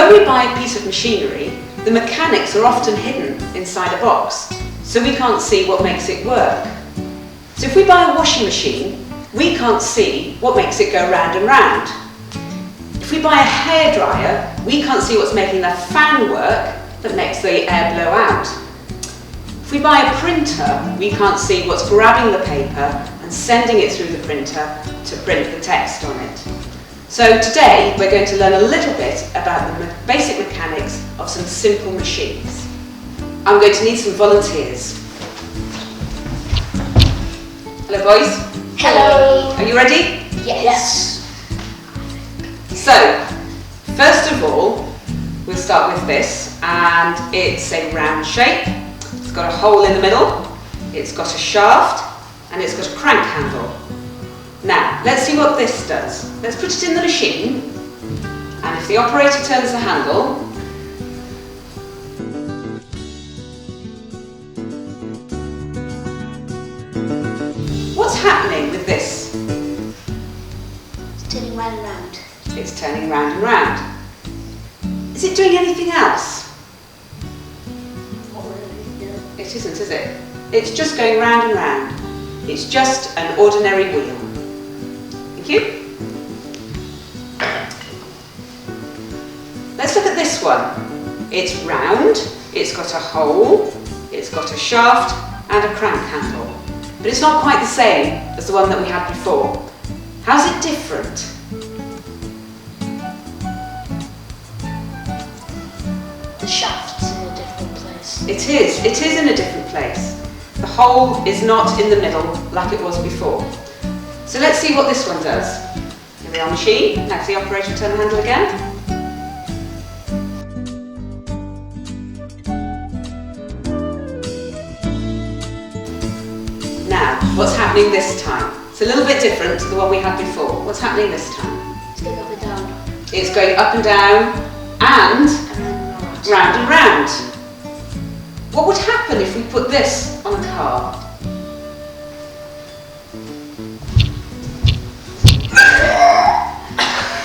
When we buy a piece of machinery, the mechanics are often hidden inside a box, so we can't see what makes it work. So if we buy a washing machine, we can't see what makes it go round and round. If we buy a hairdryer, we can't see what's making the fan work that makes the air blow out. If we buy a printer, we can't see what's grabbing the paper and sending it through the printer to print the text on it. So today we're going to learn a little bit about the basic mechanics of some simple machines. I'm going to need some volunteers. Hello boys. Hello. Are you ready? Yes. So, first of all, we'll start with this, and it's a round shape. It's got a hole in the middle, it's got a shaft, and it's got a crank handle. Now, let's see what this does. Let's put it in the machine, and if the operator turns the handle, what's happening with this? It's turning round and round. It's turning round and round. Is it doing anything else? Not really, no. It isn't, is it? It's just going round and round. It's just an ordinary wheel. Thank you. Let's look at this one. It's round, it's got a hole, it's got a shaft and a crank handle. But it's not quite the same as the one that we had before. How's it different? The shaft's in a different place. It is in a different place. The hole is not in the middle like it was before. So let's see what this one does. Here we are, machine. Now the operator turn the handle again. Now, what's happening this time? It's a little bit different to the one we had before. What's happening this time? It's going up and down. It's going up and down and And round and round. What would happen if we put this on a car?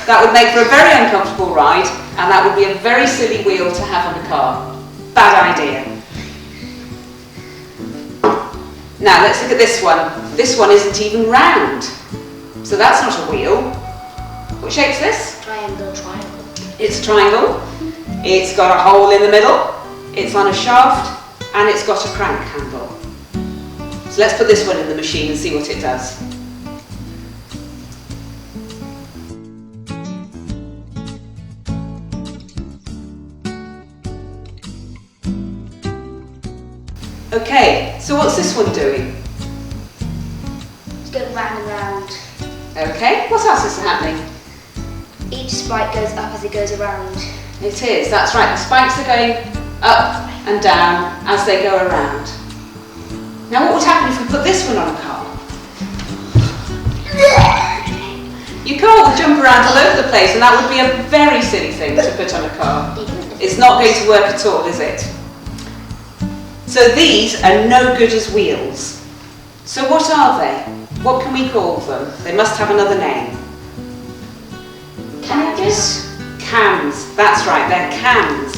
That would make for a very uncomfortable ride, and that would be a very silly wheel to have on a car. Bad idea. Now let's look at this one. This one isn't even round, so that's not a wheel. What shape's this? Triangle. It's a triangle. It's got a hole in the middle. It's on a shaft, and it's got a crank handle. So let's put this one in the machine and see what it does. Okay, so what's this one doing? It's going round and round. Okay, what else is happening? Each spike goes up as it goes around. It is, that's right, the spikes are going up and down as they go around. Now what would happen if we put this one on a car? Your car would jump around all over the place, and that would be a very silly thing to put on a car. It's not going to work at all, is it? So these are no good as wheels. So what are they? What can we call them? They must have another name. Cams. Cams, that's right, they're cams.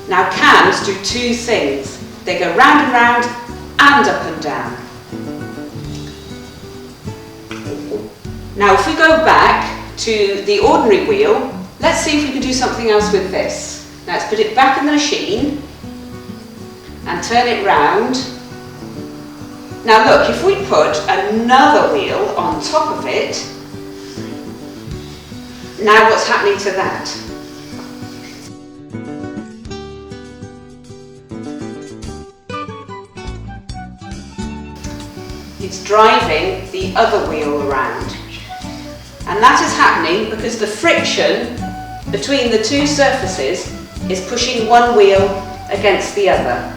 Now cams do two things. They go round and round and up and down. Now if we go back to the ordinary wheel, let's see if we can do something else with this. Now let's put it back in the machine and turn it round. Now look, if we put another wheel on top of it, now what's happening to that? It's driving the other wheel around. And that is happening because the friction between the two surfaces is pushing one wheel against the other.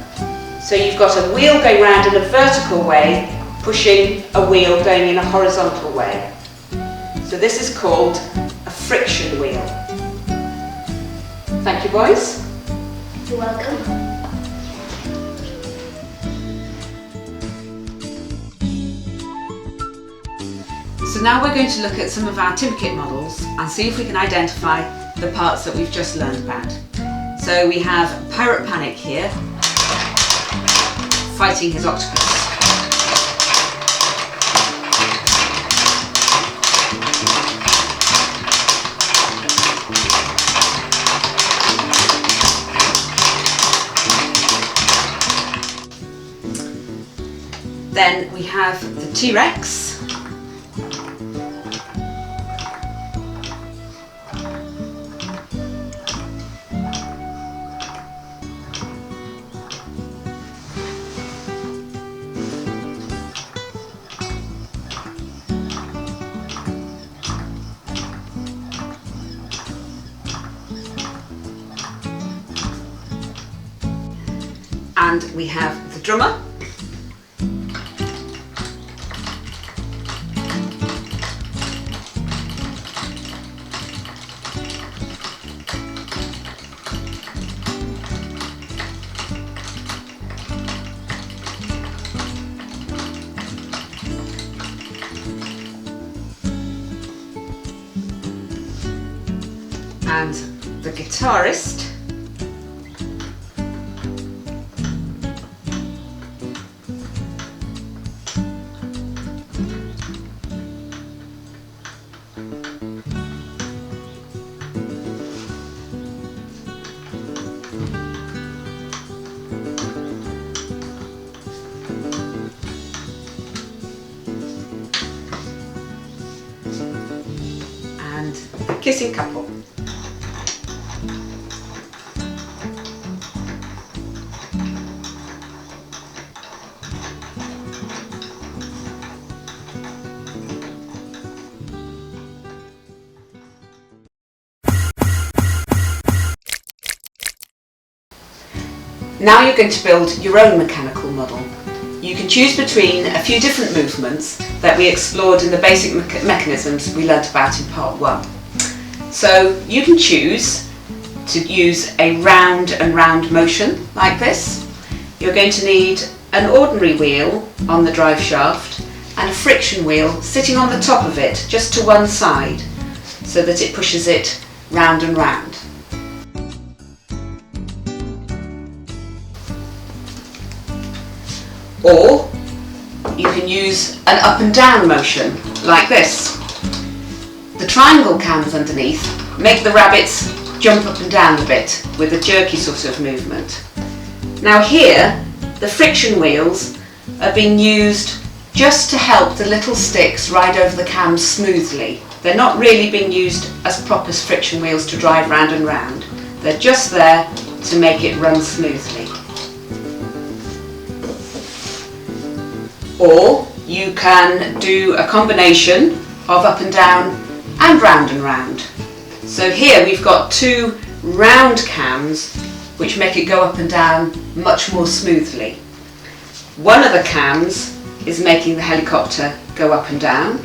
So you've got a wheel going round in a vertical way, pushing a wheel going in a horizontal way. So this is called a friction wheel. Thank you, boys. You're welcome. So now we're going to look at some of our Timberkit models and see if we can identify the parts that we've just learned about. So we have Pirate Panic here, fighting his octopus. Then we have the T-Rex. And we have the drummer. And the guitarist. And the kissing couple. Now you're going to build your own mechanical model. You can choose between a few different movements that we explored in the basic mechanisms we learnt about in part 1. So you can choose to use a round and round motion like this. You're going to need an ordinary wheel on the drive shaft and a friction wheel sitting on the top of it just to one side so that it pushes it round and round. Or you can use an up and down motion like this. The triangle cams underneath make the rabbits jump up and down a bit with a jerky sort of movement. Now here the friction wheels are being used just to help the little sticks ride over the cams smoothly. They're not really being used as proper friction wheels to drive round and round. They're just there to make it run smoothly. Or you can do a combination of up and down and round. So here we've got two round cams which make it go up and down much more smoothly. One of the cams is making the helicopter go up and down,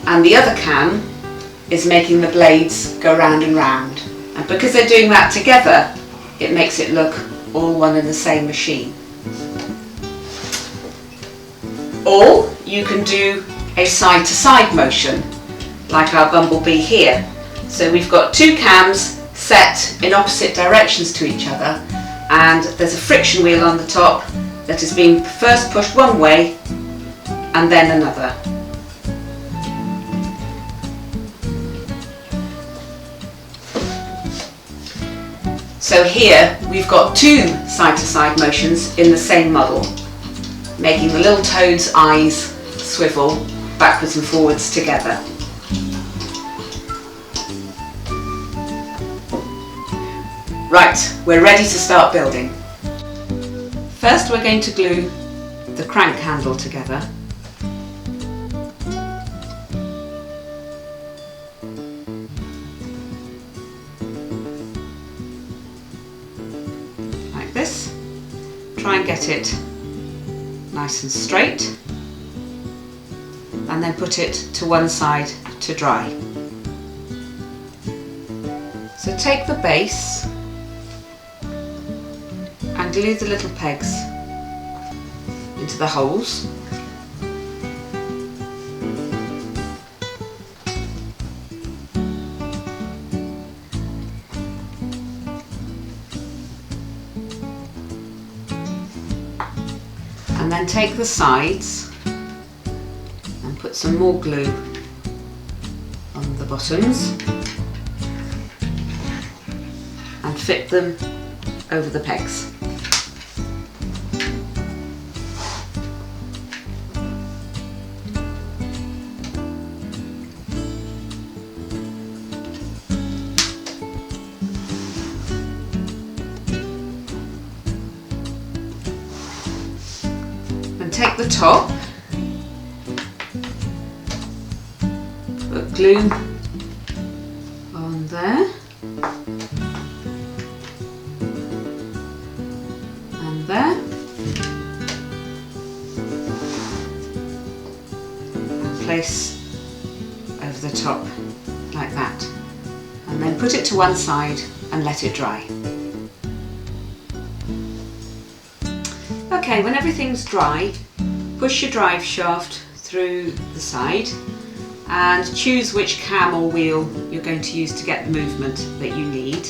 and the other cam is making the blades go round and round. And because they're doing that together, it makes it look all one and the same machine. Or you can do a side-to-side motion, like our bumblebee here. So we've got two cams set in opposite directions to each other, and there's a friction wheel on the top that is being first pushed one way and then another. So here we've got two side-to-side motions in the same model, making the little toad's eyes swivel backwards and forwards together. Right, we're ready to start building. First we're going to glue the crank handle together. Like this. Try and get it nice and straight, and then put it to one side to dry. So take the base and glue the little pegs into the holes. And then take the sides and put some more glue on the bottoms and fit them over the pegs. And take the top, put glue on there, and there, and place over the top like that, and then put it to one side and let it dry. Okay, when everything's dry, push your drive shaft through the side and choose which cam or wheel you're going to use to get the movement that you need.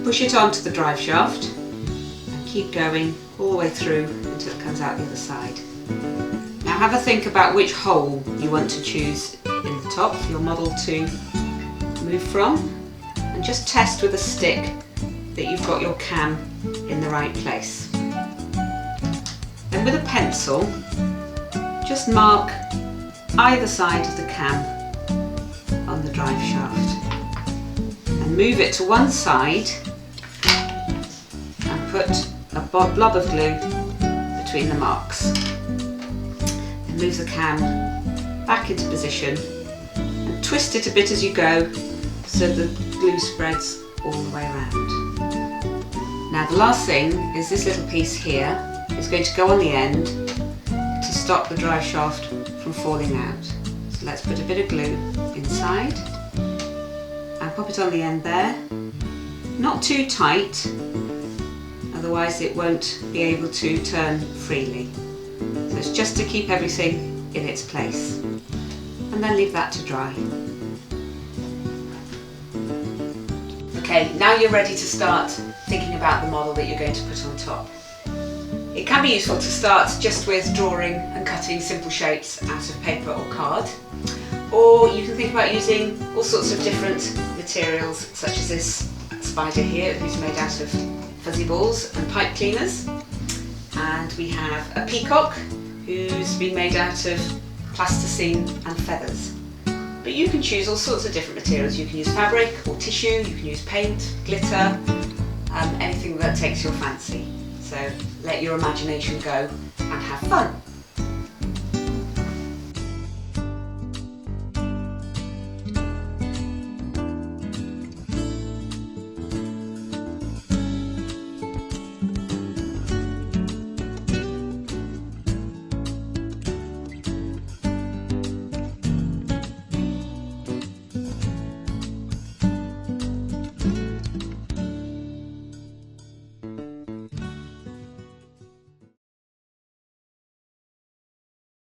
Push it onto the drive shaft and keep going all the way through until it comes out the other side. Now have a think about which hole you want to choose in the top for your model to move from, and just test with a stick that you've got your cam in the right place. Then with a pencil, just mark either side of the cam on the drive shaft and move it to one side and put a blob of glue between the marks. Then move the cam back into position and twist it a bit as you go so the glue spreads all the way around. Now the last thing is this little piece here is going to go on the end to stop the drive shaft from falling out. So let's put a bit of glue inside and pop it on the end there. Not too tight, otherwise it won't be able to turn freely. So it's just to keep everything in its place. And then leave that to dry. Okay, now you're ready to start thinking about the model that you're going to put on top. It can be useful to start just with drawing and cutting simple shapes out of paper or card, or you can think about using all sorts of different materials, such as this spider here who's made out of fuzzy balls and pipe cleaners, and we have a peacock who's been made out of plasticine and feathers. But you can choose all sorts of different materials. You can use fabric or tissue, you can use paint, glitter, anything that takes your fancy. So let your imagination go and have fun.